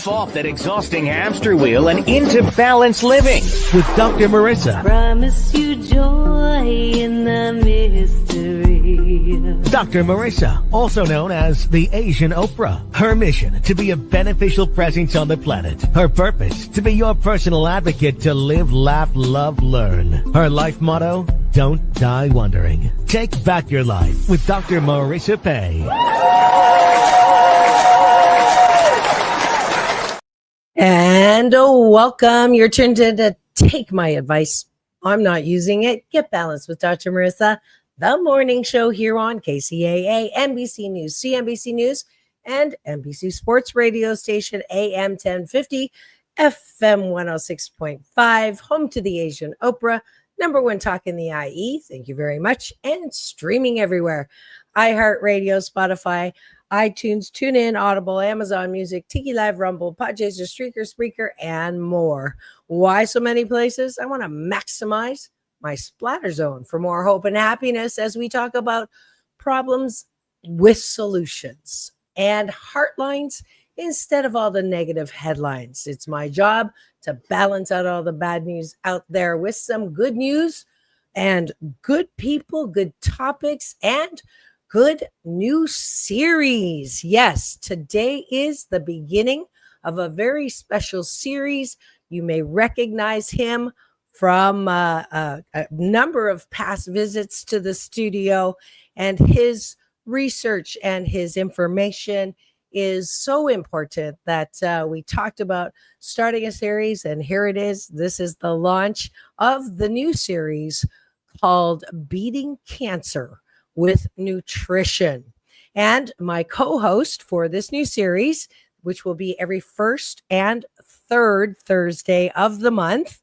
Jump off that exhausting hamster wheel and into balanced living with Dr. Marissa. Promise you joy in the mystery. Dr. Marissa, also known as the Asian Oprah. Her mission, to be a beneficial presence on the planet. Her purpose, to be your personal advocate to live, laugh, love, learn. Her life motto, don't die wondering. Take back your life with Dr. Marissa Pay. And welcome. Your turn to take my advice. I'm not using it. Get balanced with Dr. Marissa, the morning show here on KCAA, NBC News, CNBC News, and NBC Sports Radio Station, AM 1050, FM 106.5, home to the Asian Oprah, number one talk in the IE. Thank you very much. And streaming everywhere. iHeartRadio, Spotify, iTunes, TuneIn, Audible, Amazon Music, Tiki Live, Rumble, Podchaser, Streaker, Spreaker, and more. Why so many places? I want to maximize my splatter zone for more hope and happiness as we talk about problems with solutions and heartlines instead of all the negative headlines. It's my job to balance out all the bad news out there with some good news and good people, good topics, and good new series. Yes, today is the beginning of a very special series. You may recognize him from a number of past visits to the studio, and his research and his information is so important that we talked about starting a series, and here it is. This is the launch of the new series called Beating Cancer with Nutrition. And my co-host for this new series, which will be every first and third Thursday of the month,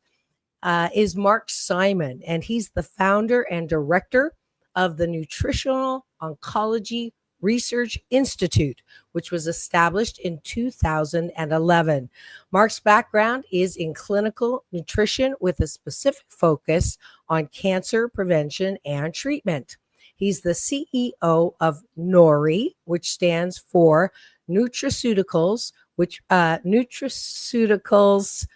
is Mark Simon. And he's the founder and director of the Nutritional Oncology Research Institute, which was established in 2011. Mark's background is in clinical nutrition with a specific focus on cancer prevention and treatment. He's the CEO of NORI, which stands for Nutraceuticals, Nutraceuticals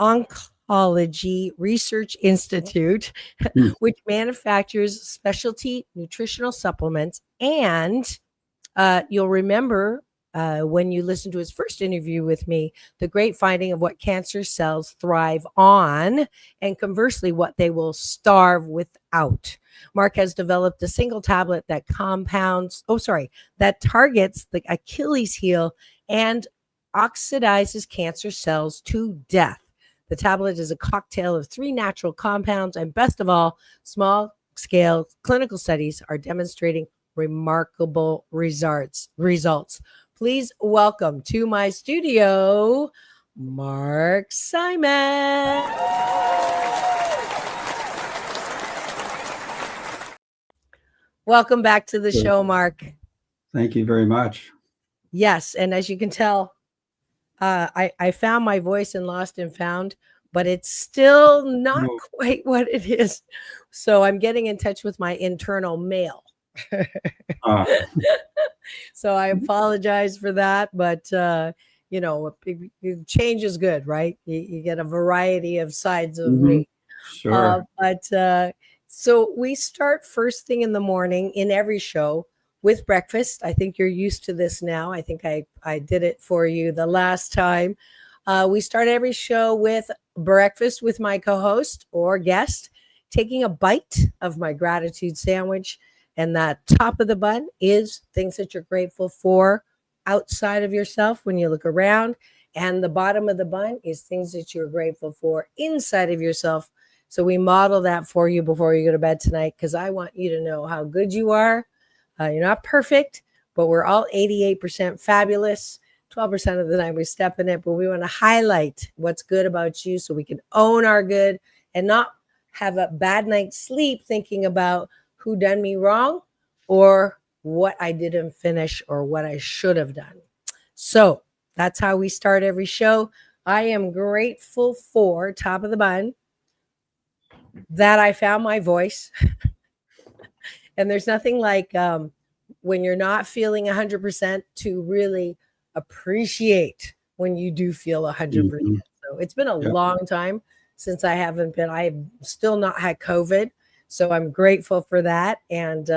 Oncology Research Institute, which manufactures specialty nutritional supplements. And you'll remember when you listened to his first interview with me, the great finding of what cancer cells thrive on and conversely what they will starve without. Mark has developed a single tablet that targets the Achilles heel and oxidizes cancer cells to death. The tablet is a cocktail of 3 natural compounds, and best of all, small-scale clinical studies are demonstrating remarkable results. Please welcome to my studio, Mark Simon. Welcome back to the show, Mark. Thank you very much. Yes, and as you can tell, I found my voice in Lost and Found, but it's still not quite what it is. So I'm getting in touch with my internal male. So I apologize for that, but change is good, right? You get a variety of sides of me. Sure. So we start first thing in the morning in every show with breakfast. I think you're used to this now. I think I did it for you the last time. We start every show with breakfast with my co-host or guest, taking a bite of my gratitude sandwich. And that top of the bun is things that you're grateful for outside of yourself when you look around. And the bottom of the bun is things that you're grateful for inside of yourself. So we model that for you before you go to bed tonight, because I want you to know how good you are. You're not perfect, but we're all 88% fabulous. 12% of the time we step in it, but we want to highlight what's good about you so we can own our good and not have a bad night's sleep thinking about who done me wrong or what I didn't finish or what I should have done. So that's how we start every show. I am grateful for, top of the bun, that I found my voice. And there's nothing like when you're not feeling 100% to really appreciate when you do feel 100%. So it's been a long time since I've still not had COVID. So I'm grateful for that. And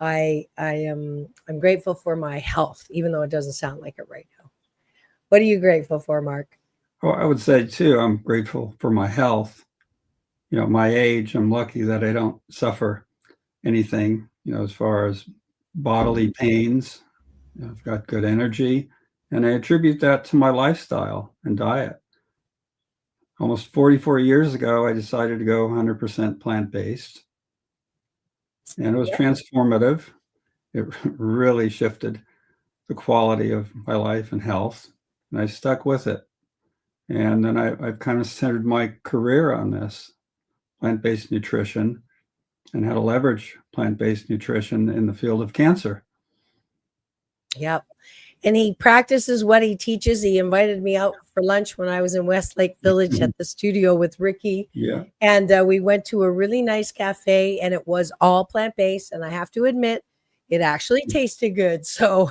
I'm grateful for my health, even though it doesn't sound like it right now. What are you grateful for, Mark? Well, I would say too, I'm grateful for my health. My age, I'm lucky that I don't suffer anything, as far as bodily pains. I've got good energy, and I attribute that to my lifestyle and diet. Almost 44 years ago, I decided to go 100% plant-based, and it was transformative. It really shifted the quality of my life and health, and I stuck with it. And then I've kind of centered my career on this plant-based nutrition and how to leverage plant-based nutrition in the field of cancer. Yep. And he practices what he teaches. He invited me out for lunch when I was in Westlake Village at the studio with Ricky. Yeah. And we went to a really nice cafe, and it was all plant-based. And I have to admit, it actually tasted good. So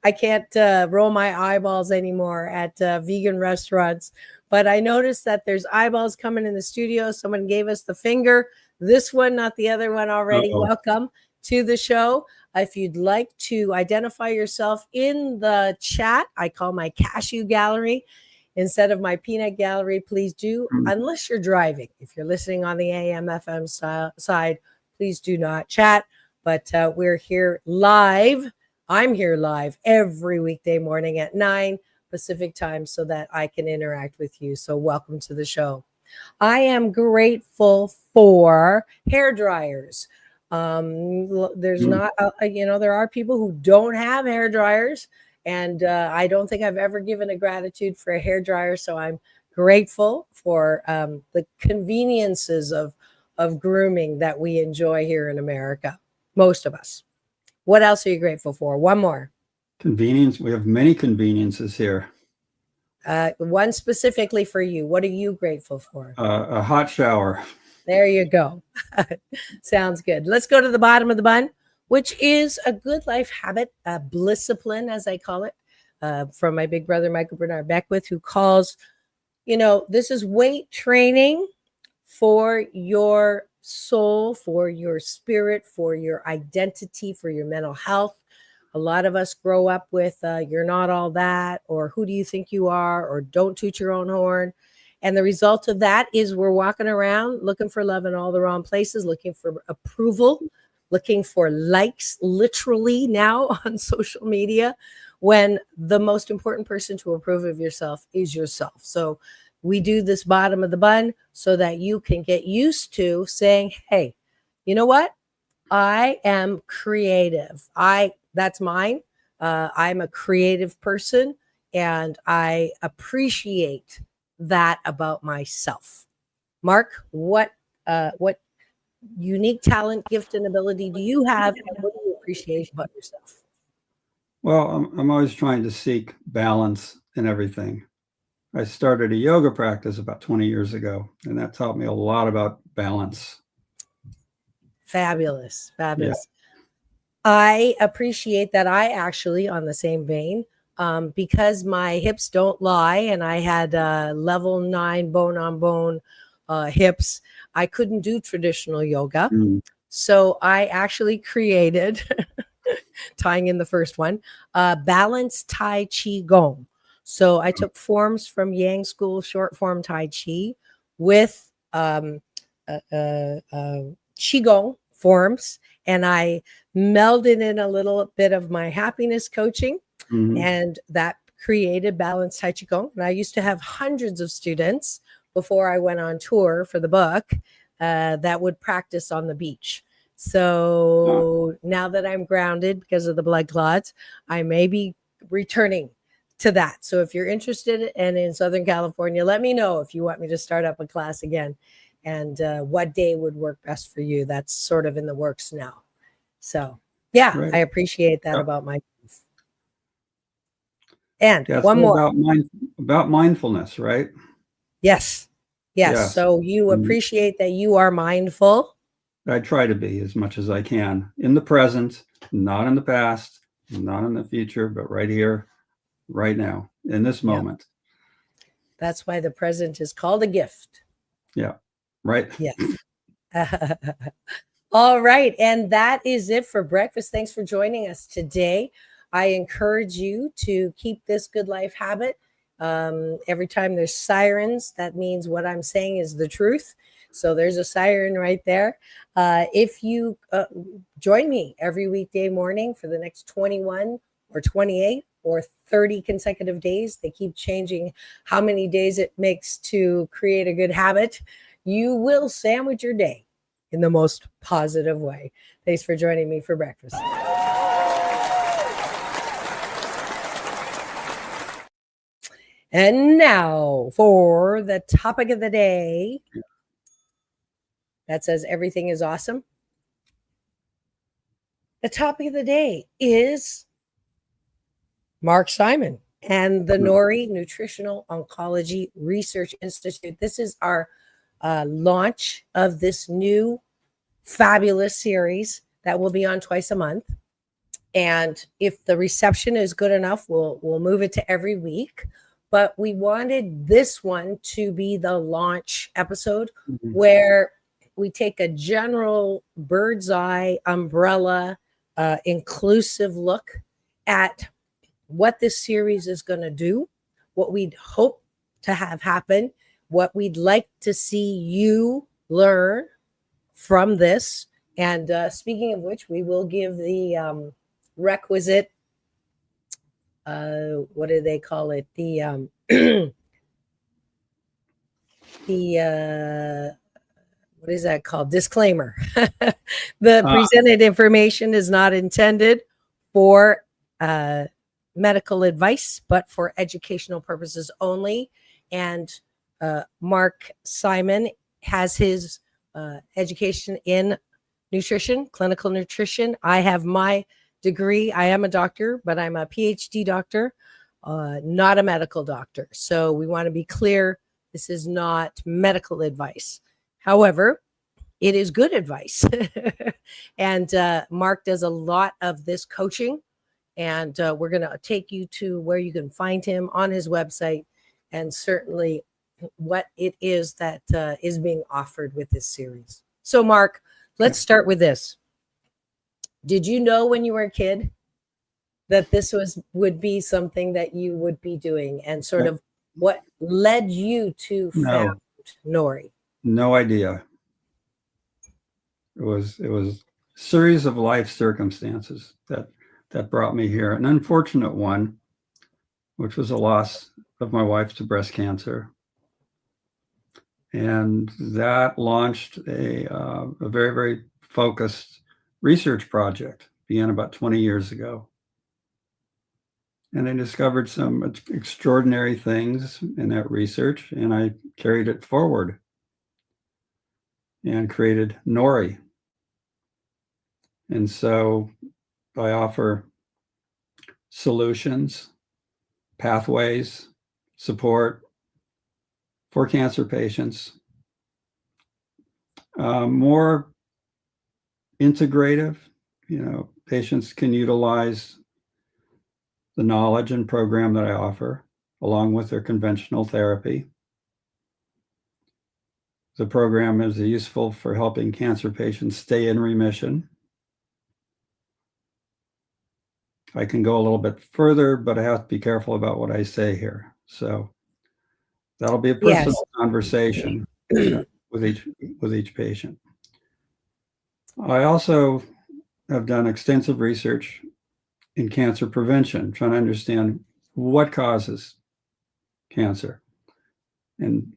I can't roll my eyeballs anymore at vegan restaurants. But I noticed that there's eyeballs coming in the studio. Someone gave us the finger. This one, not the other one already. Welcome to the show. If you'd like to identify yourself in the chat, I call my cashew gallery instead of my peanut gallery. Please do, unless you're driving. If you're listening on the AM FM side, please do not chat. But we're here live. I'm here live every weekday morning at 9 Pacific time so that I can interact with you. So welcome to the show. I am grateful for hair dryers. There's not, there are people who don't have hair dryers, and I don't think I've ever given a gratitude for a hair dryer. So I'm grateful for the conveniences of grooming that we enjoy here in America. Most of us. What else are you grateful for? One more. Convenience. We have many conveniences here. One specifically for you. What are you grateful for? A hot shower. There you go. Sounds good. Let's go to the bottom of the bun, which is a good life habit, a blisscipline, as I call it, from my big brother, Michael Bernard Beckwith, who calls, this is weight training for your soul, for your spirit, for your identity, for your mental health. A lot of us grow up with you're not all that, or who do you think you are, or don't toot your own horn. And the result of that is we're walking around looking for love in all the wrong places, looking for approval, looking for likes, literally now on social media, when the most important person to approve of yourself is yourself. So we do this bottom of the bun so that you can get used to saying, hey, you know what? I am creative. That's mine. I'm a creative person, and I appreciate that about myself. Mark, what unique talent, gift, and ability do you have, and what do you appreciate about yourself? Well, I'm always trying to seek balance in everything. I started a yoga practice about 20 years ago, and that taught me a lot about balance. Fabulous. Yeah. I appreciate that. I actually, on the same vein, because my hips don't lie, and I had level 9 bone on bone hips, I couldn't do traditional yoga. So I actually created, tying in the first one, balanced Tai Chi Gong. So I took forms from Yang School, short form Tai Chi, with Qigong forms, and I melded in a little bit of my happiness coaching, and that created balanced Tai Chi Gong. And I used to have hundreds of students before I went on tour for the book that would practice on the beach. So now that I'm grounded because of the blood clots, I may be returning to that. So if you're interested and in Southern California, let me know if you want me to start up a class again, and what day would work best for you. That's sort of in the works now. So yeah, right. I appreciate that about my life. And one more about mindfulness, right? Yes. So you appreciate that you are mindful. I try to be as much as I can in the present, not in the past, not in the future, but right here, right now in this moment. That's why the present is called a gift. Yeah. Right. Yes. All right. And that is it for breakfast. Thanks for joining us today. I encourage you to keep this good life habit. Every time there's sirens, that means what I'm saying is the truth. So there's a siren right there. If you join me every weekday morning for the next 21 or 28 or 30 consecutive days, they keep changing how many days it makes to create a good habit, you will sandwich your day in the most positive way. Thanks for joining me for breakfast. And now for the topic of the day that says everything is awesome. The topic of the day is Mark Simon and the NORI Nutritional Oncology Research Institute. This is our launch of this new fabulous series that will be on twice a month. And if the reception is good enough, we'll move it to every week. But we wanted this one to be the launch episode where we take a general bird's eye umbrella inclusive look at what this series is going to do, what we'd hope to have happen, what we'd like to see you learn from this. And speaking of which, we will give the requisite, what do they call it? The what is that called? Disclaimer. The presented information is not intended for medical advice, but for educational purposes only. And Mark Simon has his education in nutrition, clinical nutrition. I have my degree. I am a doctor, but I'm a PhD doctor, not a medical doctor. So we want to be clear. This is not medical advice. However, it is good advice. And Mark does a lot of this coaching. And we're going to take you to where you can find him on his website and certainly what it is that is being offered with this series. So, Mark, let's start with this. Did you know when you were a kid that this would be something that you would be doing, and sort of what led you to found NORI? No idea. It was a series of life circumstances that brought me here. An unfortunate one, which was a loss of my wife to breast cancer. And that launched a very, very focused research project, began about 20 years ago. And I discovered some extraordinary things in that research, and I carried it forward and created NORI. And so I offer solutions, pathways, support for cancer patients, more integrative. Patients can utilize the knowledge and program that I offer along with their conventional therapy. The program is useful for helping cancer patients stay in remission. I can go a little bit further, but I have to be careful about what I say here. So that'll be a personal conversation with each patient. I also have done extensive research in cancer prevention, trying to understand what causes cancer. And,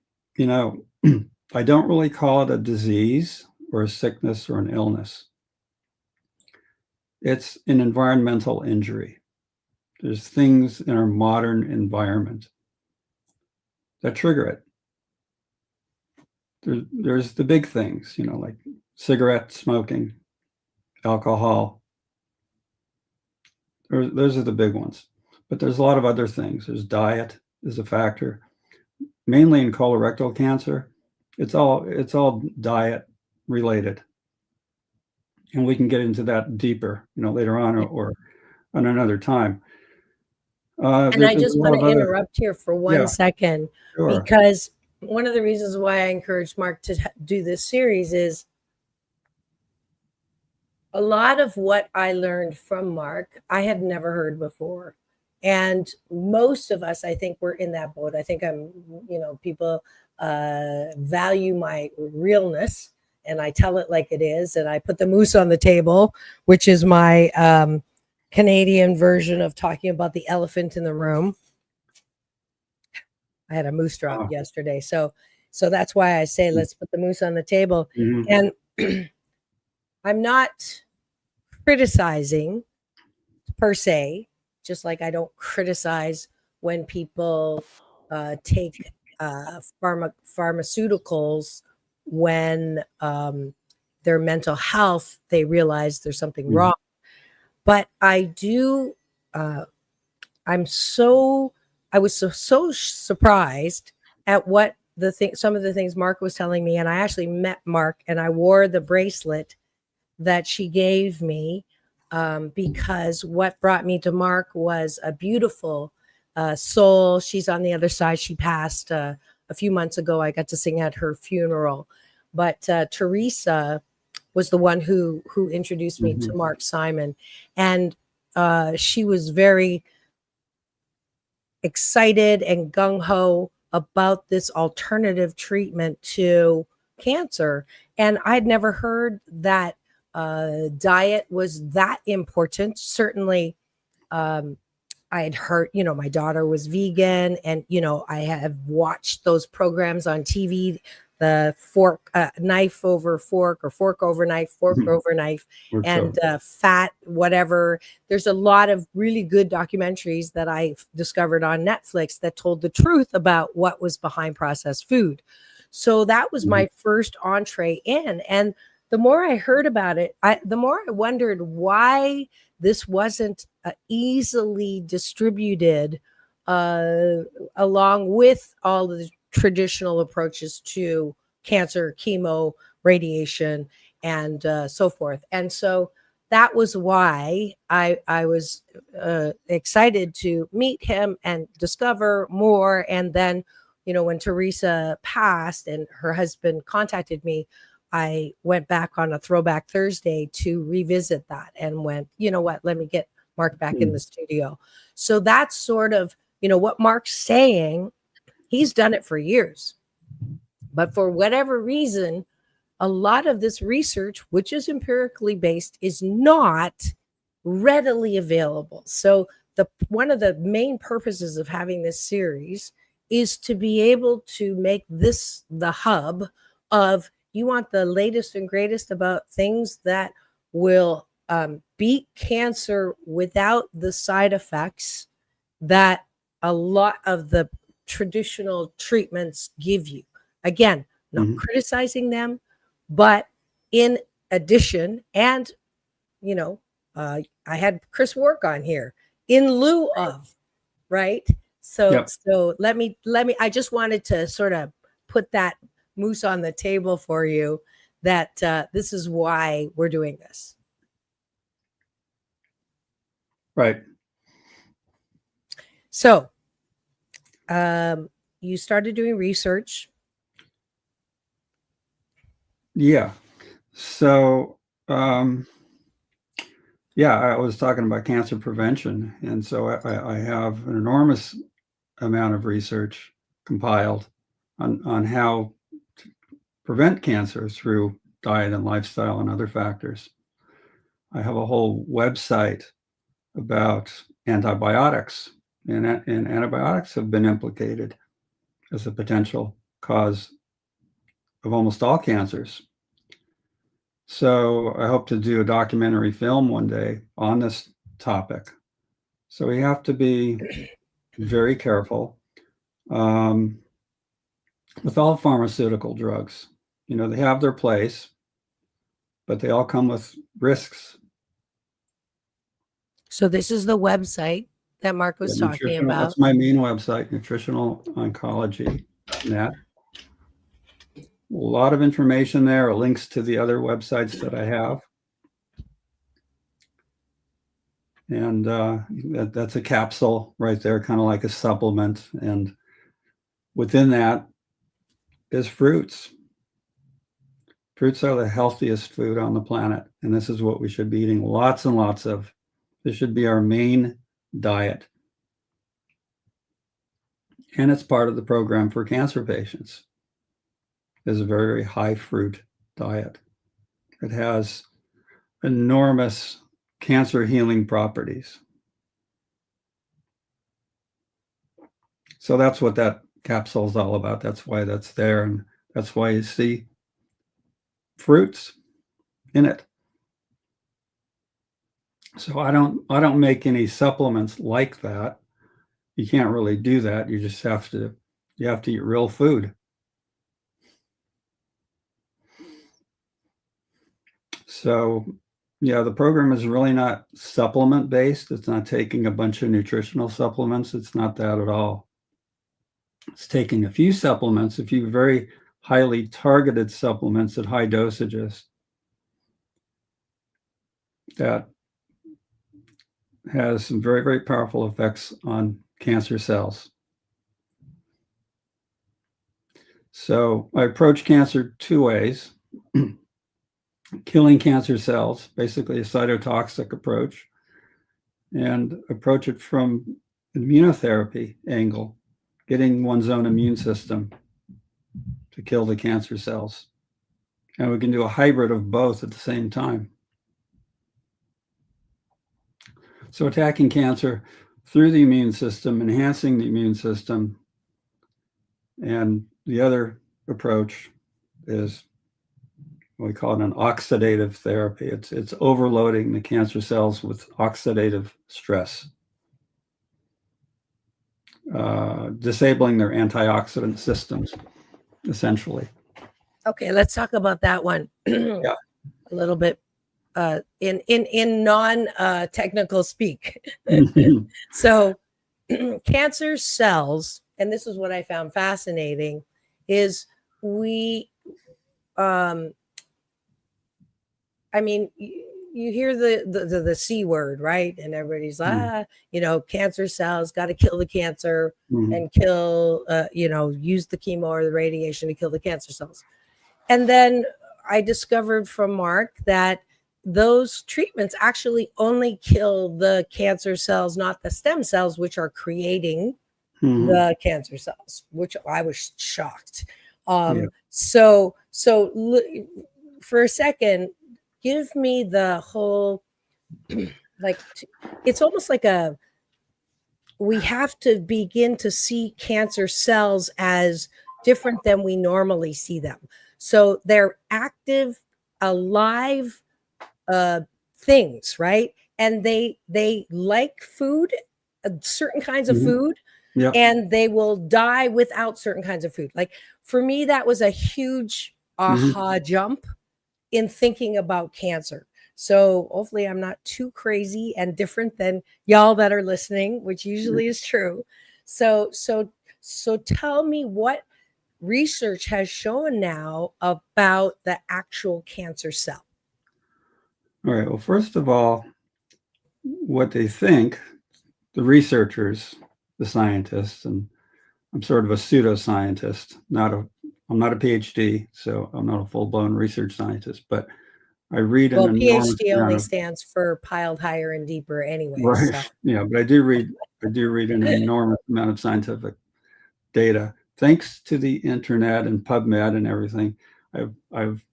I don't really call it a disease or a sickness or an illness. It's an environmental injury. There's things in our modern environment that trigger it. There's the big things, like cigarette smoking, alcohol. Those are the big ones. But there's a lot of other things. There's diet is a factor. Mainly in colorectal cancer, it's all diet related. And we can get into that deeper, later on or on another time. And I There's just a lot want of to other, interrupt here for yeah, 1 second, sure. because one of the reasons why I encouraged Mark to do this series is a lot of what I learned from Mark, I had never heard before. And most of us, I think, we're in that boat. I think people value my realness, and I tell it like it is. And I put the moose on the table, which is my Canadian version of talking about the elephant in the room. I had a moose drop yesterday. So that's why I say, let's put the moose on the table. Mhm. And I'm not criticizing per se, just like I don't criticize when people take pharmaceuticals when their mental health, they realize there's something Mhm. wrong. But I do, I'm so, I was so surprised at what some of the things Mark was telling me. And I actually met Mark and I wore the bracelet that she gave me, because what brought me to Mark was a beautiful soul. She's on the other side. She passed a few months ago. I got to sing at her funeral. But Teresa was the one who introduced me to Mhm. Mark Simon. And she was very excited and gung-ho about this alternative treatment to cancer. And I'd never heard that diet was that important. Certainly, I had heard, my daughter was vegan, and, I have watched those programs on TV, the knife over fork, or fork over knife, fork Mhm. over knife, Works and out. fat, whatever. There's a lot of really good documentaries that I discovered on Netflix that told the truth about what was behind processed food. So that was Mhm. my first entree in. And the more I heard about it, the more I wondered why this wasn't easily distributed along with all of the traditional approaches to cancer, chemo, radiation, and so forth. And so that was why I was excited to meet him and discover more. And then, when Teresa passed and her husband contacted me, I went back on a throwback Thursday to revisit that and went, you know what, let me get Mark back in the Mhm. studio. So that's sort of, what Mark's saying. He's done it for years. But for whatever reason, a lot of this research, which is empirically based, is not readily available. So one of the main purposes of having this series is to be able to make this the hub of, you want the latest and greatest about things that will beat cancer without the side effects that a lot of the traditional treatments give you. Again, not Mhm. criticizing them, but in addition, and you know, I had Chris work on here in lieu of, right? So Yep. let me. I just wanted to sort of put that moose on the table for you, that this is why we're doing this. Right. So you started doing research. Yeah. So, yeah, I was talking about cancer prevention. And so I have an enormous amount of research compiled on how to prevent cancer through diet and lifestyle and other factors. I have a whole website about antibiotics, and antibiotics have been implicated as a potential cause of almost all cancers. So I hope to do a documentary film one day on this topic. So we have to be very careful with all pharmaceutical drugs. They have their place, but they all come with risks. So this is the website that Mark Yeah, was talking that's about. my main website, Nutritional Oncology Net. A lot of information there, links to the other websites that I have. And that's a capsule right there, kind of like a supplement. And within that is fruits. Fruits are the healthiest food on the planet, and this is what we should be eating lots and lots of. This should be our main diet. And it's part of the program for cancer patients. It's a very, very high fruit diet. It has enormous cancer healing properties. So that's what that capsule is all about. That's why that's there, and that's why you see fruits in it. So I don't make any supplements like that. You can't really do that. You just have to eat real food. So yeah, the program is really not supplement based. It's not taking a bunch of nutritional supplements. It's not that at all. It's taking a few supplements, a few very highly targeted supplements at high dosages that has some very, very powerful effects on cancer cells. So I approach cancer two ways. Killing cancer cells, basically a cytotoxic approach, and approach it from immunotherapy angle, getting one's own immune system to kill the cancer cells. And we can do a hybrid of both at the same time. So attacking cancer through the immune system, enhancing the immune system. And the other approach is we call it an oxidative therapy. It's overloading the cancer cells with oxidative stress, disabling their antioxidant systems, essentially. Okay, let's talk about that one Yeah. a little bit in non technical speak. So cancer cells, and this is what I found fascinating, is I mean, you hear the C word, right? And everybody's cancer cells, got to kill the cancer and kill, use the chemo or the radiation to kill the cancer cells. And then I discovered from Mark that those treatments actually only kill the cancer cells, not the stem cells, which are creating the cancer cells, which I was shocked. So for a second, give me the whole, it's almost like we have to begin to see cancer cells as different than we normally see them. So they're active, alive things, right? And they like food, certain kinds of food, and they will die without certain kinds of food. Like for me, that was a huge aha jump in thinking about cancer. So hopefully I'm not too crazy and different than y'all that are listening, which usually is true. So tell me what research has shown now about the actual cancer cell. All right. Well, first of all, what they think, the researchers, the scientists, and I'm sort of a pseudoscientist, I'm not a PhD, so I'm not a full-blown research scientist, but I read an enormous PhD only stands for piled higher and deeper anyway. Right. So. Yeah, but I do read an enormous amount of scientific data. Thanks to the internet and PubMed and everything, I've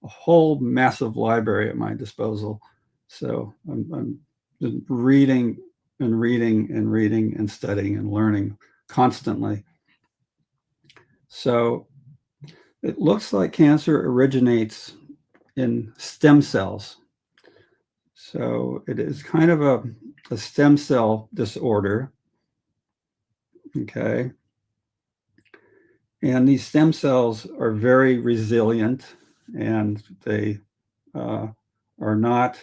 a whole massive library at my disposal. So I'm just reading and studying and learning constantly. So it looks like cancer originates in stem cells. So it is kind of a stem cell disorder. Okay. And these stem cells are very resilient, and they are not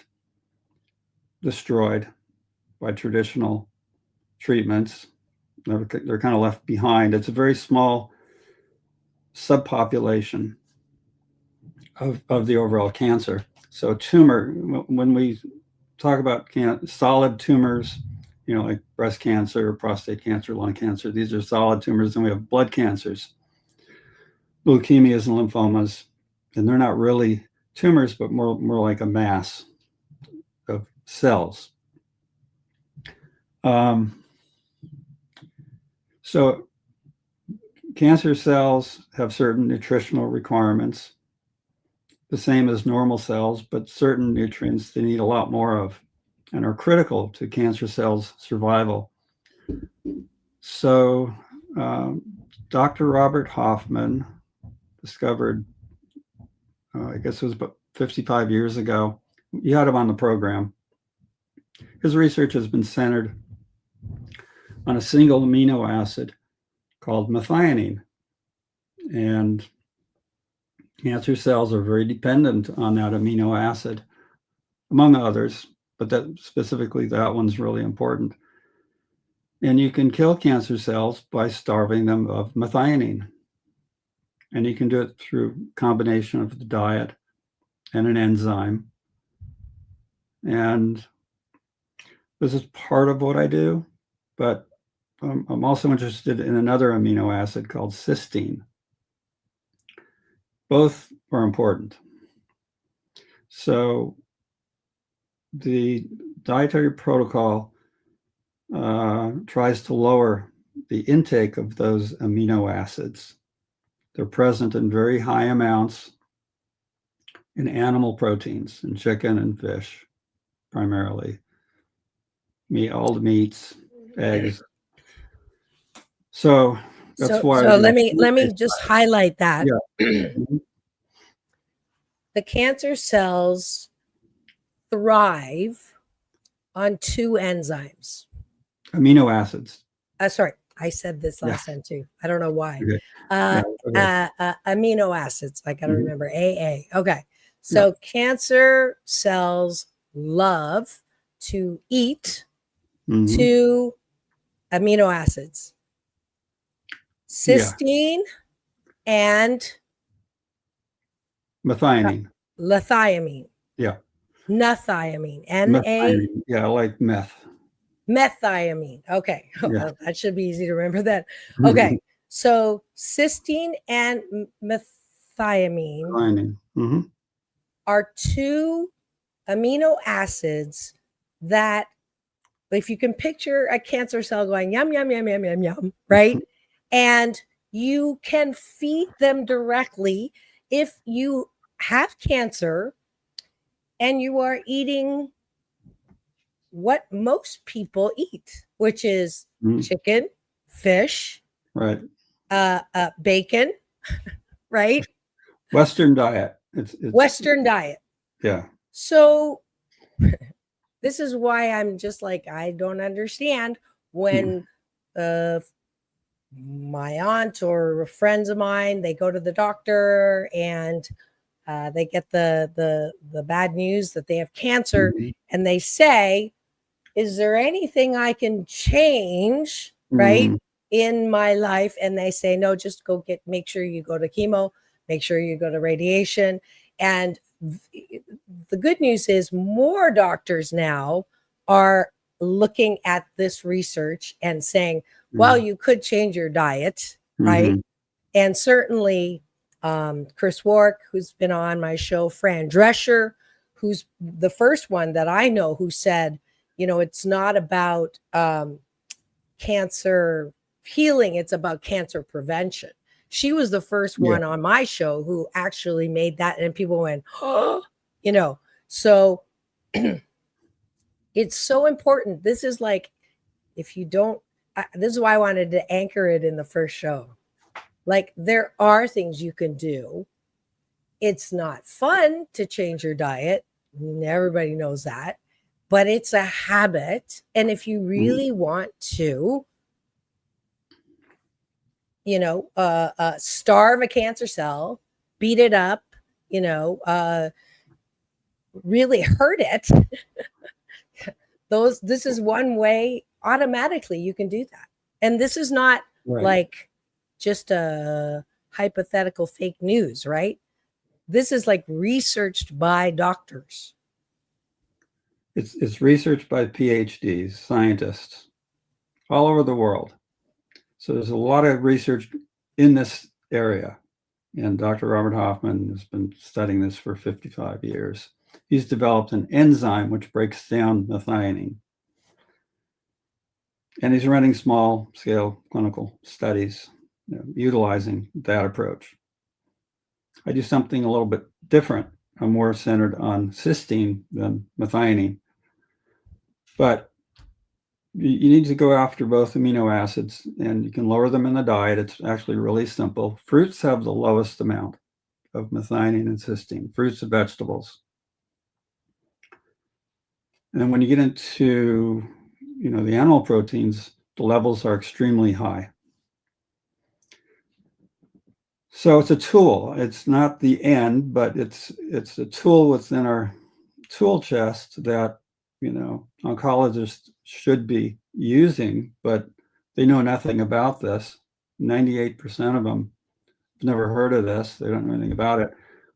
destroyed by traditional treatments. They're kind of left behind. It's a very small subpopulation of the overall cancer. So tumor, when we talk about solid tumors, like breast cancer, prostate cancer, lung cancer. These are solid tumors. And we have blood cancers, leukemias and lymphomas. And they're not really tumors, but more like a mass of cells. So cancer cells have certain nutritional requirements, the same as normal cells, but certain nutrients they need a lot more of and are critical to cancer cells' survival. So Dr. Robert Hoffman discovered, I guess it was about 55 years ago, you had him on the program. His research has been centered on a single amino acid called methionine. And cancer cells are very dependent on that amino acid, among others, but specifically that one's really important. And you can kill cancer cells by starving them of methionine. And you can do it through a combination of the diet and an enzyme. And this is part of what I do, but I'm also interested in another amino acid called cysteine. Both are important. So the dietary protocol tries to lower the intake of those amino acids. They're present in very high amounts in animal proteins, in chicken and fish, primarily. All the meats, eggs. So that's why. So let me just highlight that. Yeah. The cancer cells thrive on two enzymes. Amino acids. Sorry, I said this last time too. I don't know why. Okay. Amino acids. I got to remember AA. Okay. So cancer cells love to eat two amino acids, cysteine and methionine. Lithiamine. Yeah. Nathiamine. Methionine. Yeah, like meth. Methiamine. Okay. Yeah. That should be easy to remember then. Okay. So cysteine and methionine are two amino acids that, if you can picture a cancer cell going yum, yum, yum, yum, yum, yum, right? And you can feed them directly if you have cancer and you are eating what most people eat, which is chicken, fish, right, bacon, right? Western diet. It's Western diet. Yeah. So this is why I'm just like, I don't understand when my aunt or friends of mine, they go to the doctor and they get the bad news that they have cancer, and they say, is there anything I can change, right, in my life? And they say, no, just make sure you go to chemo, make sure you go to radiation. And the good news is more doctors now are looking at this research and saying, well, you could change your diet, right? And certainly Chris Wark, who's been on my show, Fran Drescher, who's the first one that I know who said, it's not about cancer healing, it's about cancer prevention. She was the first one on my show who actually made that, and people went, oh, so it's so important. This is like, if you don't, this is why I wanted to anchor it in the first show. Like, there are things you can do. It's not fun to change your diet. Everybody knows that. But it's a habit. And if you really want to, starve a cancer cell, beat it up, really hurt it, this is one way automatically you can do that. And this is not like just a hypothetical fake news, right? This is like researched by doctors. It's research by PhDs, scientists, all over the world. So there's a lot of research in this area. And Dr. Robert Hoffman has been studying this for 55 years. He's developed an enzyme which breaks down methionine. And he's running small-scale clinical studies, utilizing that approach. I do something a little bit different. I'm more centered on cysteine than methionine. But you need to go after both amino acids, and you can lower them in the diet. It's actually really simple. Fruits have the lowest amount of methionine and cysteine, fruits and vegetables. And then when you get into, the animal proteins, the levels are extremely high. So it's a tool. It's not the end, but it's a tool within our tool chest that, oncologists should be using, but they know nothing about this. 98% of them have never heard of this. They don't know anything about it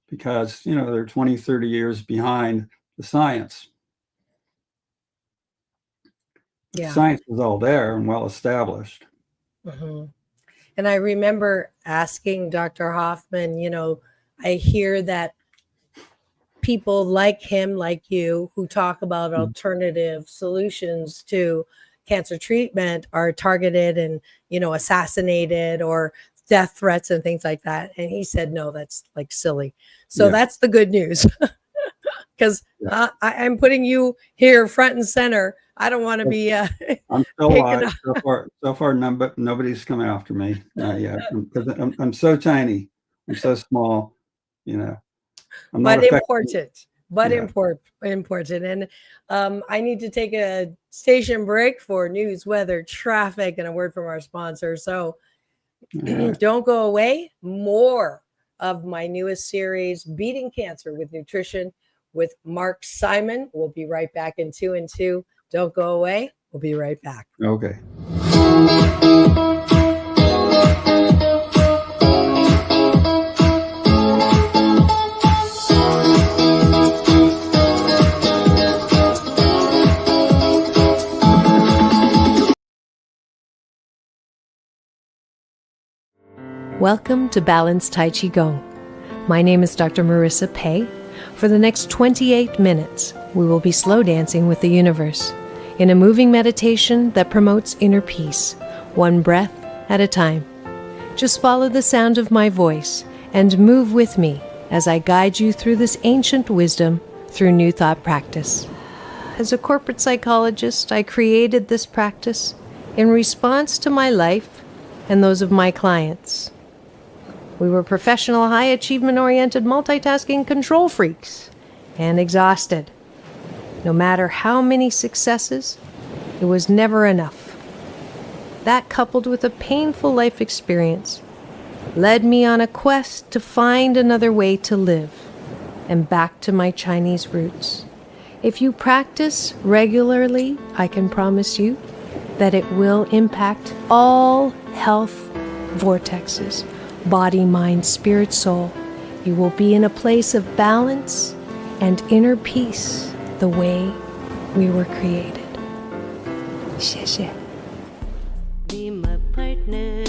because, they're 20, 30 years behind the science. Yeah. Science is all there and well established. Mm-hmm. And I remember asking Dr. Hoffman, I hear that people like him, like you, who talk about alternative solutions to cancer treatment are targeted and, assassinated or death threats and things like that. And he said, no, that's like silly. So that's the good news. Because I'm putting you here front and center. I don't want to be. I'm still alive. So far, nobody's come after me. Yeah, because I'm so tiny. I'm so small. I'm not important. Important. And I need to take a station break for news, weather, traffic, and a word from our sponsor. So don't go away. More of my newest series, Beating Cancer with Nutrition, with Mark Simon. We'll be right back in 2 and 2. Don't go away. We'll be right back. Okay. Welcome to Balanced Tai Chi Gong. My name is Dr. Marissa Pei. For the next 28 minutes, we will be slow dancing with the universe in a moving meditation that promotes inner peace, one breath at a time. Just follow the sound of my voice and move with me as I guide you through this ancient wisdom through new thought practice. As a corporate psychologist, I created this practice in response to my life and those of my clients. We were professional, high achievement-oriented, multitasking control freaks and exhausted. No matter how many successes, it was never enough. That, coupled with a painful life experience, led me on a quest to find another way to live and back to my Chinese roots. If you practice regularly, I can promise you that it will impact all health vortexes. Body, mind, spirit, soul. You will be in a place of balance and inner peace the way we were created. 谢谢. Be my partner.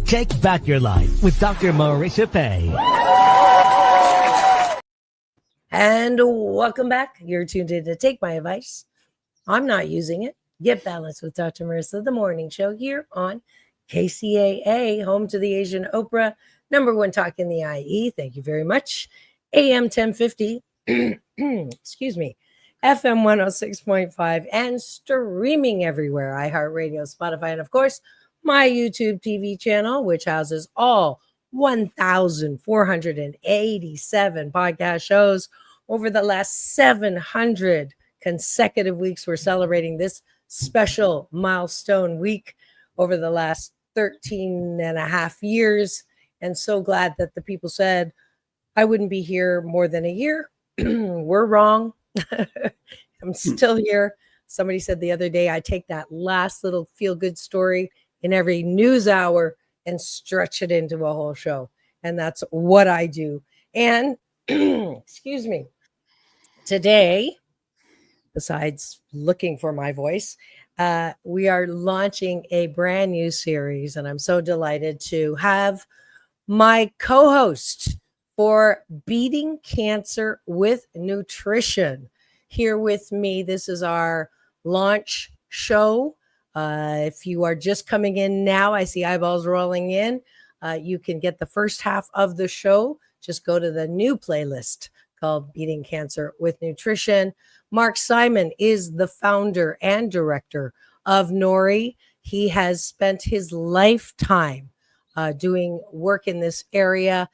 Take back your life with Dr. Marissa Pei. And welcome back. You're tuned in to Take My Advice. I'm not using it. Get Balanced with Dr. Marissa, the morning show here on KCAA, home to the Asian Oprah, number one talk in the IE. Thank you very much. AM 1050, excuse me, FM 106.5, and streaming everywhere. iHeartRadio, Spotify, and of course, my YouTube TV channel, which houses all 1,487 podcast shows over the last 700 consecutive weeks. We're celebrating this special milestone week over the last 13 and a half years. And so glad that the people said I wouldn't be here more than a year. We're wrong. I'm still here. Somebody said the other day, I take that last little feel good story in every news hour and stretch it into a whole show. And that's what I do. And excuse me, today, besides looking for my voice, we are launching a brand new series. And I'm so delighted to have my co host for Beating Cancer with Nutrition here with me. This is our launch show. If you are just coming in now, I see eyeballs rolling in. You can get the first half of the show. Just go to the new playlist called Beating Cancer with Nutrition. Mark Simon is the founder and director of NORI. He has spent his lifetime doing work in this area.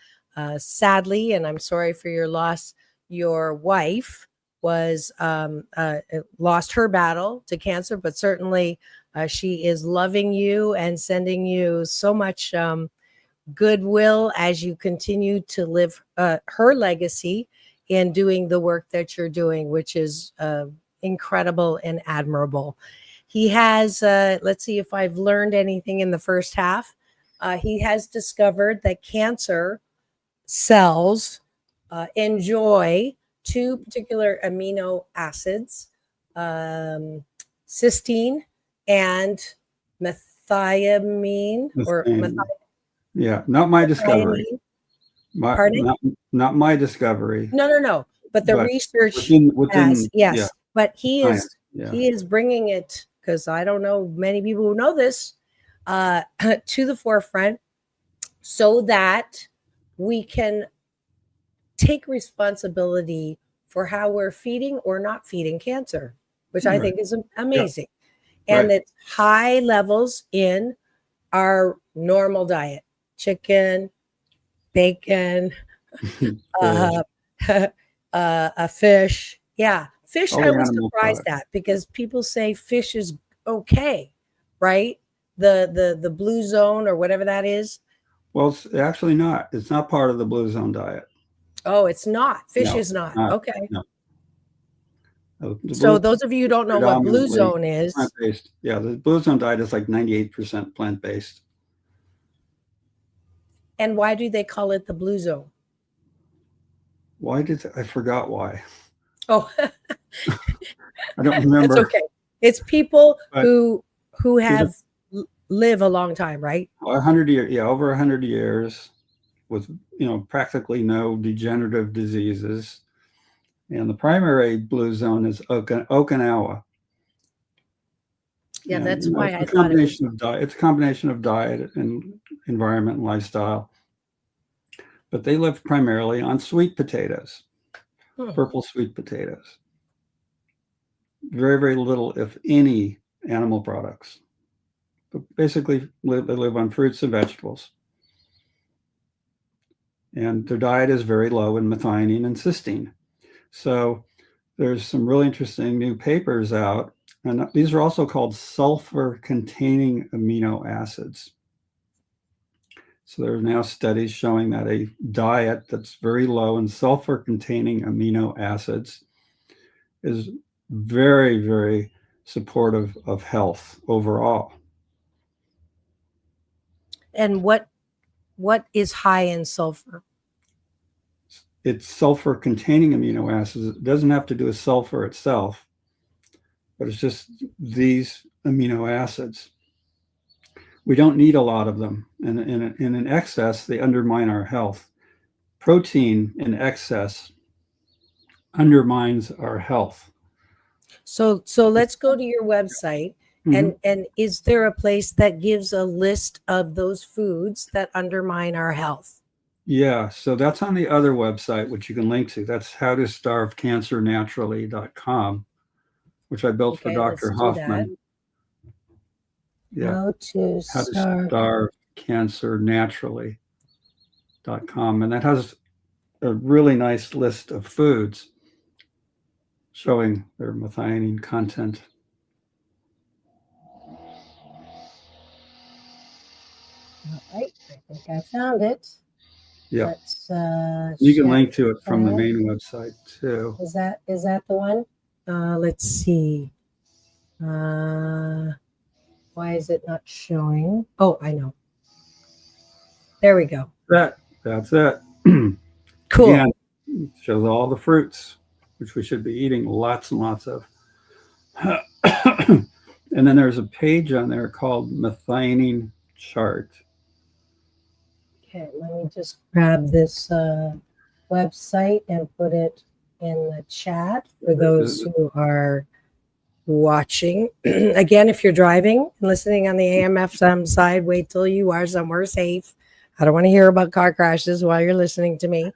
Sadly, and I'm sorry for your loss, your wife was lost her battle to cancer, but certainly she is loving you and sending you so much goodwill as you continue to live her legacy in doing the work that you're doing, which is incredible and admirable. He has, let's see if I've learned anything in the first half. He has discovered that cancer cells enjoy two particular amino acids, cysteine and methionine or yeah, not my discovery. Pardon? Not my discovery. No. But the research has, yes. Yeah. But he is bringing it, because I don't know many people who know this, to the forefront so that we can take responsibility for how we're feeding or not feeding cancer, which I think is amazing. Yeah. And it's high levels in our normal diet: chicken, bacon, a fish. Yeah. Fish, I was surprised at, because people say fish is okay, right? The blue zone or whatever that is. Well, it's actually not. It's not part of the blue zone diet. Oh, it's not. Fish is not. Okay. No. So those of you who don't know what blue zone is. Plant-based. Yeah, the blue zone diet is like 98% plant-based. And why do they call it the blue zone? I forgot why. Oh. I don't remember. It's okay. It's people who have live a long time, right? 100 years, over 100 years with, practically no degenerative diseases. And the primary blue zone is Okinawa. Yeah, that's why I thought it's a combination of diet and environment and lifestyle. But they live primarily on sweet potatoes, purple sweet potatoes. Very, very little, if any, animal products. But basically, they live on fruits and vegetables. And their diet is very low in methionine and cysteine. So there's some really interesting new papers out. And these are also called sulfur-containing amino acids. So there are now studies showing that a diet that's very low in sulfur-containing amino acids is very, very supportive of health overall. And what is high in sulfur? It's sulfur-containing amino acids. It doesn't have to do with sulfur itself, but it's just these amino acids. We don't need a lot of them, and in excess, they undermine our health. Protein in excess undermines our health. So let's go to your website. And is there a place that gives a list of those foods that undermine our health? Yeah, so that's on the other website, which you can link to. That's howtostarvecancernaturally.com, which I built for Dr. Hoffman. Yeah. How to starve cancer naturally.com. And that has a really nice list of foods showing their methionine content. All right, I think I found it. Yeah. You can link to it from the main website too. Is that the one? Let's see. Why is it not showing? Oh, I know. There we go. That's it. Cool. Again, it shows all the fruits, which we should be eating lots and lots of. And then there's a page on there called methionine chart. Okay, let me just grab this website and put it in the chat for those who are watching. Again, if you're driving and listening on the AM/FM side, wait till you are somewhere safe. I don't want to hear about car crashes while you're listening to me.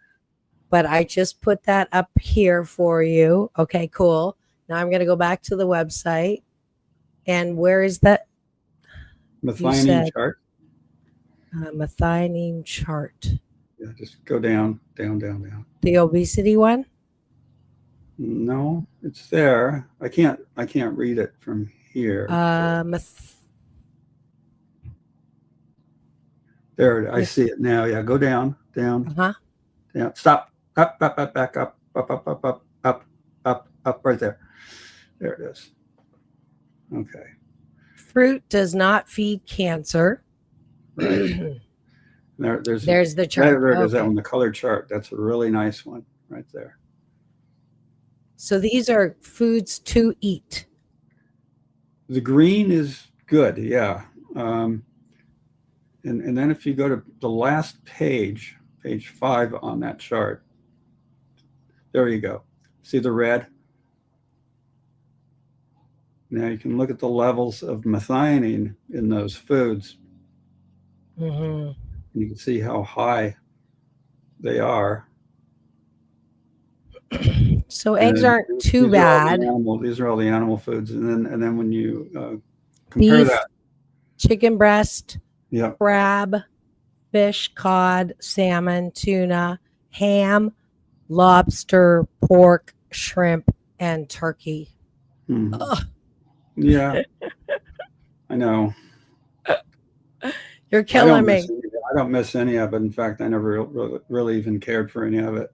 But I just put that up here for you. Okay, cool. Now I'm going to go back to the website. And where is that? Methionine chart. Methionine chart. Yeah, just go down, down, down, down. The obesity one? No, it's there. I can't read it from here. There, I see it now. Yeah, go down, down, down. Stop. Up, back up, up, right there. There it is. Okay. Fruit does not feed cancer. Right. There's the chart. There it is, that one, the colored chart. That's a really nice one right there. So these are foods to eat. The green is good, yeah. And then if you go to the last page, page 5 on that chart, there you go. See the red? Now you can look at the levels of methionine in those foods. Mm-hmm. And you can see how high they are. So eggs aren't too bad. These are all the animal foods. And then when you compare beef, that. Chicken breast, Yeah. crab, fish, cod, salmon, tuna, ham, lobster, pork, shrimp, and turkey. Mm-hmm. Yeah, I know. You're killing me. I don't miss any of it. In fact, I never really even cared for any of it.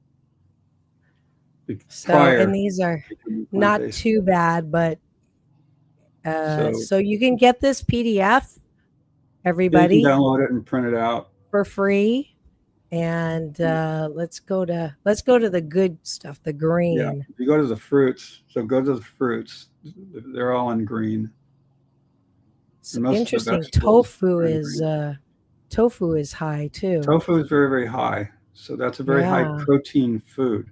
And these are not too bad, but so you can get this PDF, everybody. You can download it and print it out for free. And let's go to the good stuff, the green. Yeah, if you go to the fruits, so go to the fruits. They're all in green. Interesting. Tofu is high too. Tofu is very, very high. So that's a very high protein food.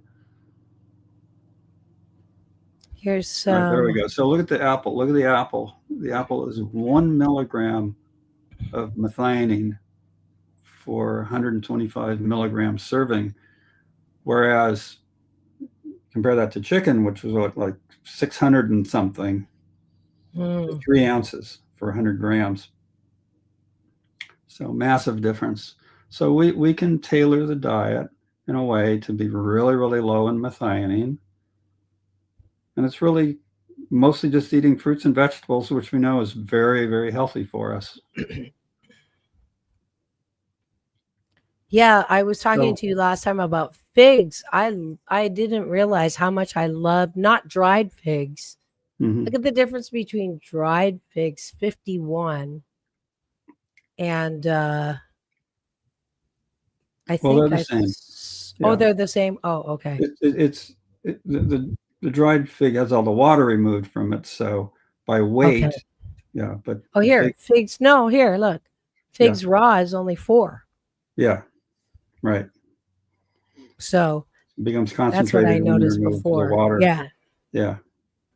Here's right, there we go. So look at the apple. Look at the apple. The apple is 1 milligram of methionine for 125 milligram serving, whereas compare that to chicken, which was what, like 600 and something, 3 ounces for 100 grams. So massive difference. So we can tailor the diet in a way to be really, really low in methionine. And it's really mostly just eating fruits and vegetables, which we know is very, very healthy for us. Yeah, I was talking to you last time about figs. I didn't realize how much I love not dried figs. Mm-hmm. Look at the difference between dried figs, 51, and I think they're the same. Oh, they're the same. Oh, okay. The dried fig has all the water removed from it, so by weight, yeah. But figs. No, here, look, figs raw is only 4. Yeah. Right. So it becomes concentrated. That's what I noticed before. The water. Yeah. Yeah.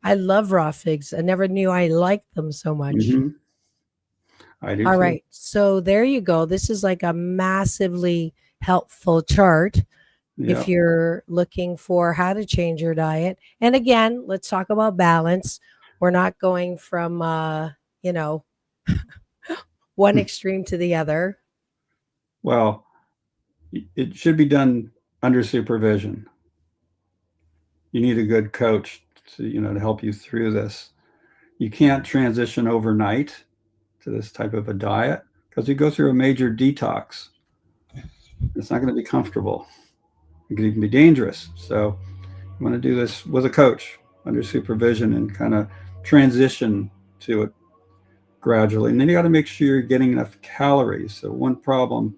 I love raw figs. I never knew I liked them so much. Mm-hmm. I do. All too. Right. So there you go. This is like a massively helpful chart if you're looking for how to change your diet. And again, let's talk about balance. We're not going from one extreme to the other. Well, it should be done under supervision. You need a good coach to help you through this. You can't transition overnight to this type of a diet because you go through a major detox. It's not going to be comfortable. It can even be dangerous. So you want to do this with a coach. under supervision and kind of transition to it gradually. And then you got to make sure you're getting enough calories. So one problem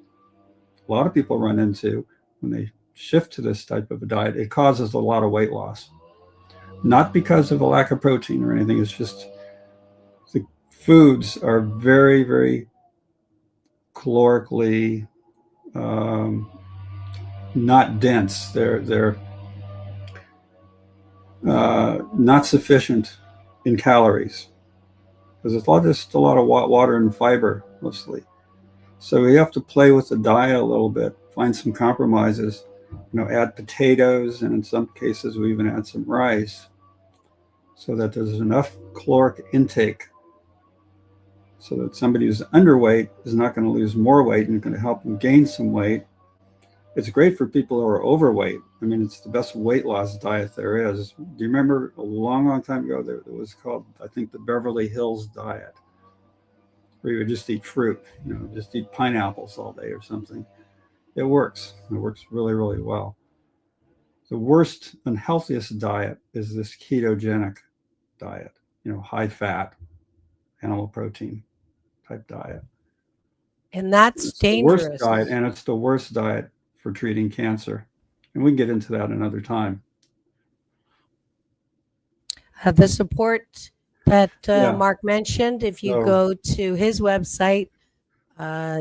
a lot of people run into when they shift to this type of a diet, it causes a lot of weight loss. Not because of a lack of protein or anything, it's just the foods are very, very calorically not dense. They're not sufficient in calories because it's just a lot of water and fiber mostly. So we have to play with the diet a little bit, find some compromises, add potatoes, and in some cases we even add some rice so that there's enough caloric intake so that somebody who's underweight is not going to lose more weight and going to help them gain some weight. It's great for people who are overweight. I mean, it's the best weight loss diet there is. Do you remember a long, long time ago, there was called, I think, the Beverly Hills diet, where you would just eat fruit, just eat pineapples all day or something. It works. It works really, really well. The worst and healthiest diet is this ketogenic diet, high fat, animal protein type diet. And that's dangerous. The worst diet, and it's the worst diet for treating cancer. And we can get into that another time. The support that Mark mentioned, if you go to his website,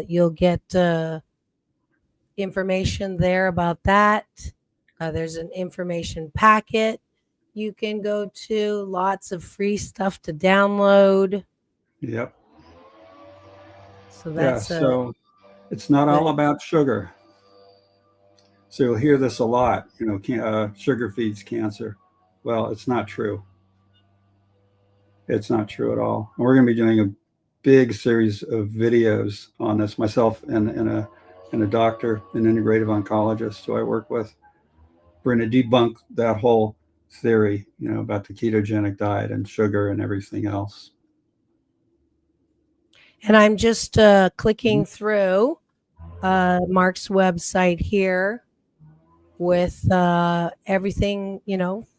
you'll get information there about that. There's an information packet you can go to, lots of free stuff to download. Yep. So that's so it's not all about sugar. So you'll hear this a lot, sugar feeds cancer. Well, it's not true. It's not true at all. And we're going to be doing a big series of videos on this, myself and a doctor, an integrative oncologist who I work with. We're going to debunk that whole theory, about the ketogenic diet and sugar and everything else. And I'm just clicking through Mark's website here with everything,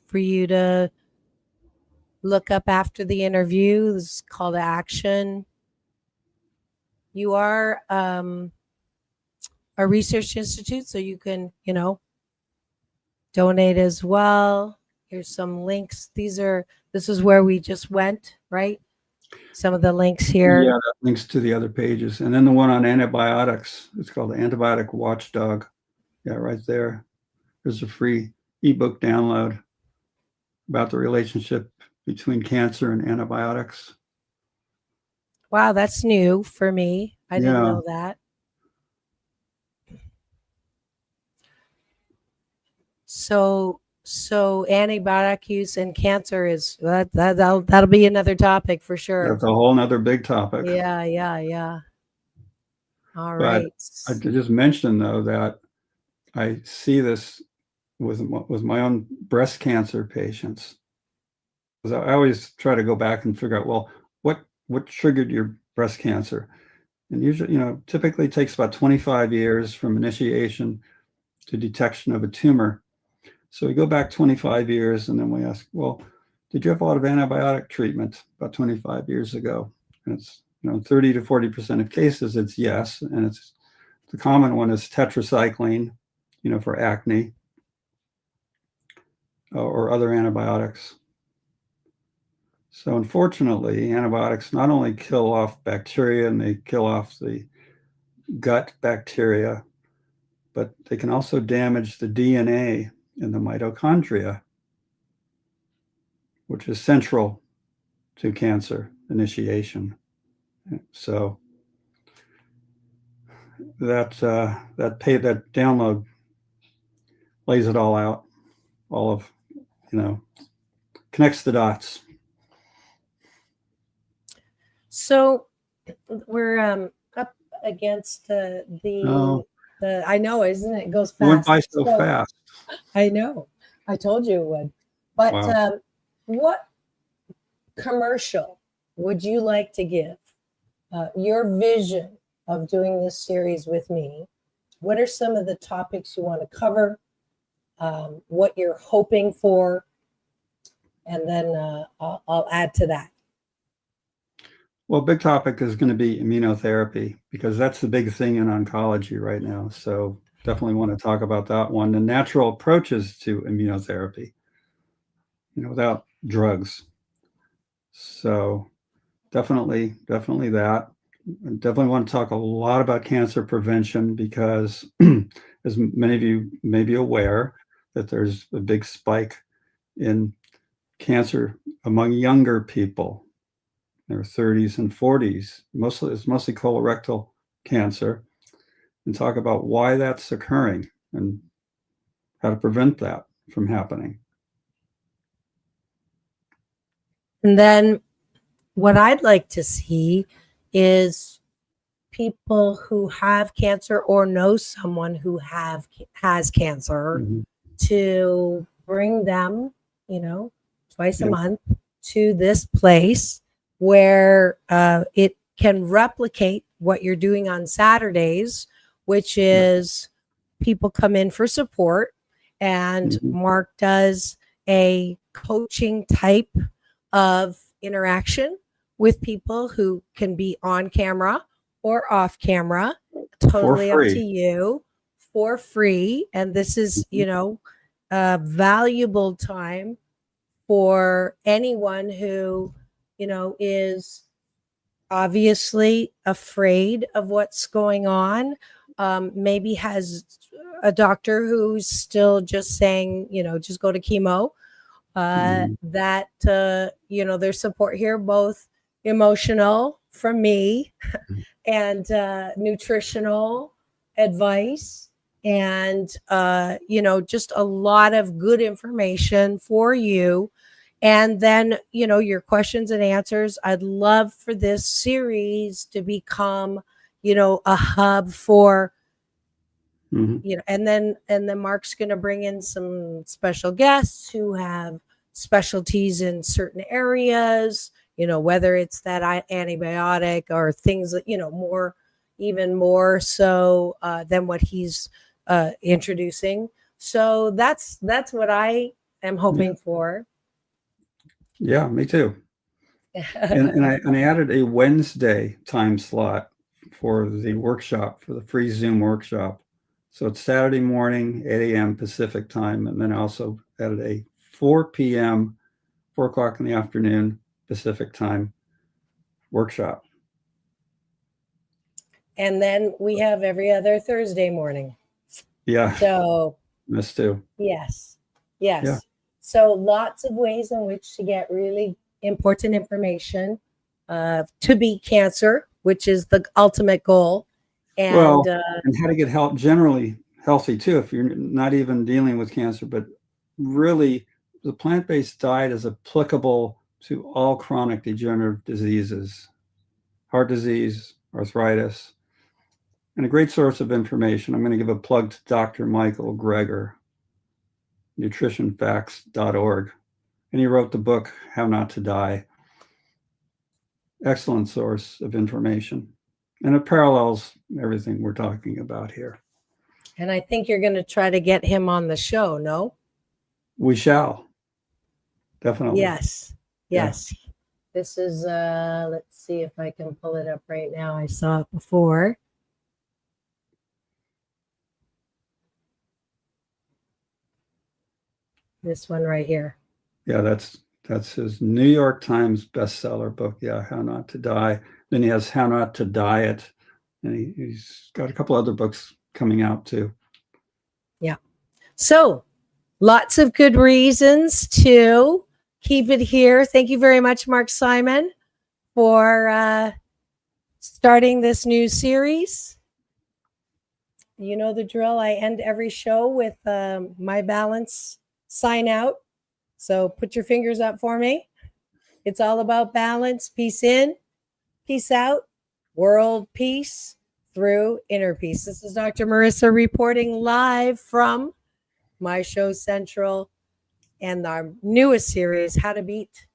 for you to look up after the interview. This is call to action. You are a research institute, so you can, donate as well. Here's some links. This is where we just went, right? Some of the links here. Yeah, that links to the other pages. And then the one on antibiotics, it's called the Antibiotic Watchdog. Yeah, right there. There's a free ebook download about the relationship between cancer and antibiotics. Wow, that's new for me. I didn't know that. So antibiotic use and cancer is that'll be another topic for sure. That's a whole nother big topic. Yeah. All right. I just mentioned though that I see this with my own breast cancer patients. Because I always try to go back and figure out, well, what triggered your breast cancer? And usually, typically it takes about 25 years from initiation to detection of a tumor. So we go back 25 years and then we ask, well, did you have a lot of antibiotic treatment about 25 years ago? And it's, 30 to 40% of cases, it's yes. And it's the common one is tetracycline, for acne or other antibiotics. So unfortunately, antibiotics not only kill off bacteria and they kill off the gut bacteria, but they can also damage the DNA in the mitochondria, which is central to cancer initiation. So that download lays it all out, all of, connects the dots. So we're up against the I know, isn't it? It goes fast. It went by so fast. I know. I told you it would. But wow. What commercial would you like to give? Your vision of doing this series with me. What are some of the topics you want to cover? What you're hoping for? and then I'll add to that. Well, big topic is going to be immunotherapy, because that's the big thing in oncology right now. So definitely want to talk about that one, the natural approaches to immunotherapy, without drugs. So definitely that. I definitely want to talk a lot about cancer prevention, because as many of you may be aware, that there's a big spike in cancer among younger people, their 30s and 40s. It's mostly colorectal cancer, and talk about why that's occurring and how to prevent that from happening. And then what I'd like to see is people who have cancer or know someone who has cancer to bring them, twice a month to this place where it can replicate what you're doing on Saturdays, which is people come in for support, and Mark does a coaching type of interaction with people who can be on camera or off camera, totally up to you, for free. And this is, a valuable time for anyone who, is obviously afraid of what's going on, maybe has a doctor who's still just saying, just go to chemo. That there's support here, both emotional from me and nutritional advice, and just a lot of good information for you. And then your questions and answers. I'd love for this series to become a hub for and then Mark's going to bring in some special guests who have specialties in certain areas, whether it's that antibiotic or things that, even more so than what he's introducing. So that's what I am hoping for. Yeah, me too. and I added a Wednesday time slot for the workshop, for the free Zoom workshop. So it's Saturday morning, 8 a.m. Pacific time. And then I also added a 4 p.m., 4 o'clock in the afternoon Pacific time workshop. And then we have every other Thursday morning. Yeah. So this too. Yes. Yeah. So lots of ways in which to get really important information to beat cancer, which is the ultimate goal. And and how to get generally healthy too, if you're not even dealing with cancer. But really, the plant-based diet is applicable to all chronic degenerative diseases, heart disease, arthritis, and a great source of information. I'm going to give a plug to Dr. Michael Greger, nutritionfacts.org. And he wrote the book, How Not to Die. Excellent source of information. And it parallels everything we're talking about here. And I think you're going to try to get him on the show, no? We shall. Definitely. Yes. This is, let's see if I can pull it up right now. I saw it before. This one right here. Yeah, that's his New York Times bestseller book. Yeah, How Not to Die. Then he has How Not to Diet, and he's got a couple other books coming out too. Yeah. So lots of good reasons to keep it here. Thank you very much, Mark Simon, for starting this new series. You know the drill. I end every show with my balance sign out. So put your fingers up for me. It's all about balance. Peace in, peace out, world peace through inner peace. This is Dr. Marissa reporting live from my show Central and our newest series, How to Beat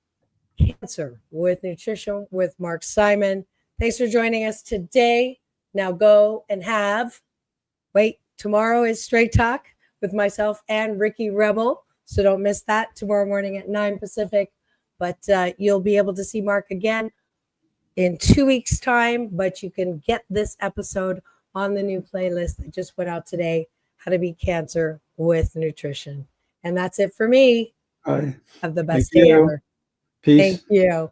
Cancer with Nutrition with Mark Simon. Thanks for joining us today. Now go and tomorrow is Straight Talk with myself and Ricky Rebel. So don't miss that tomorrow morning at 9 Pacific. But you'll be able to see Mark again in 2 weeks' time. But you can get this episode on the new playlist that just went out today, How to Beat Cancer with Nutrition. And that's it for me. Bye. Have the best Thank day you. ever. Peace. Thank you.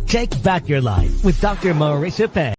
Take back your life with Dr. Marissa Pei.